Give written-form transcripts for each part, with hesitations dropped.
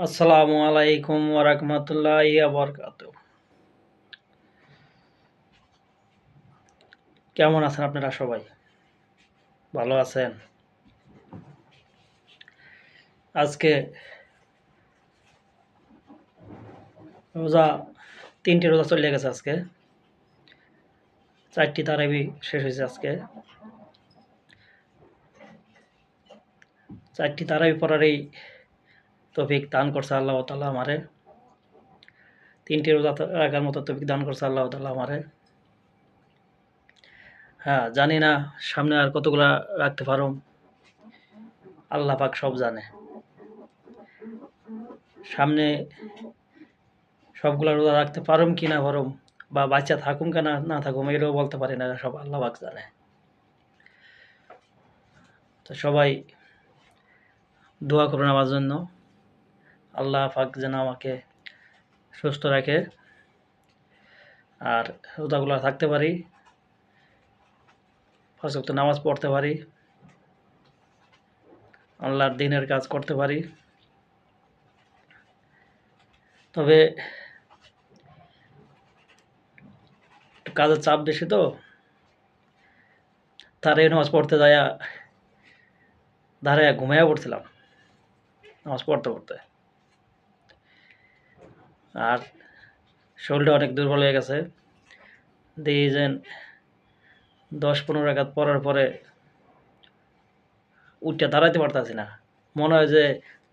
আসসালামু আলাইকুম ওয়া রাহমাতুল্লাহি ওয়া বারাকাতুহু। কেমন আছেন আপনারা সবাই? ভালো আছেন? আজকে রোজা ৩টি রোজা চলে গেছে আজকে। ৪টি তারাবি শেষ হয়েছে আজকে। ৪টি তারাবি পড়ারই তৌফিক দান করছে আল্লাহ তাআলা আমারে। ৩টি রোজা রাখার মতো তৌফিক দান করছে আল্লাহ তাআলা আমারে। হ্যাঁ, জানি না সামনে আর কতগুলা রাখতে পারুম। আল্লাহ পাক সব জানে। সামনে সবগুলা রোজা রাখতে পারুম কি না পারুম, বা বাচ্চা থাকুম কি না থাকুম, এটাও বলতে পারি না, সব আল্লাহ পাক জানে। তো সবাই দোয়া করবেন আমার জন্য, আল্লাহ পাক যেন আমাকে সুস্থ রাখে আর রোজাগুলো থাকতে পারি, ৫ ওয়াক্ত নামাজ পড়তে পারি, আল্লাহর দ্বীনের কাজ করতে পারি। তবে একটু কাজের চাপ বেশি, তো তারাই নামাজ পড়তে যাইয়া দাঁড়াইয়া ঘুমাইয়া পড়ছিলাম নামাজ পড়তে পড়তে। আর শরীরটা অনেক দুর্বল হয়ে গেছে। দেখি যে ১০-১৫ রাকাত পড়ার পরে উঠে দাঁড়াইতে পারতাছি না। মনে হয় যে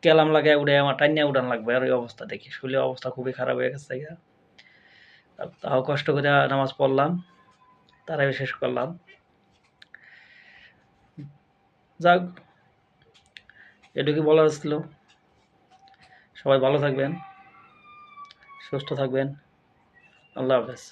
কেলাম লাগায় উঠে আমার টাইনিয়া উঠান লাগবে, আর ওই অবস্থা দেখি। শরীরের অবস্থা খুবই খারাপ হয়ে গেছে। তাও কষ্ট করে নামাজ পড়লাম, তারাবি শেষ করলাম। যাক, এটুকুই বলার ছিল। সবাই ভালো থাকবেন, সুস্থ থাকবেন। আল্লাহ হাফেজ।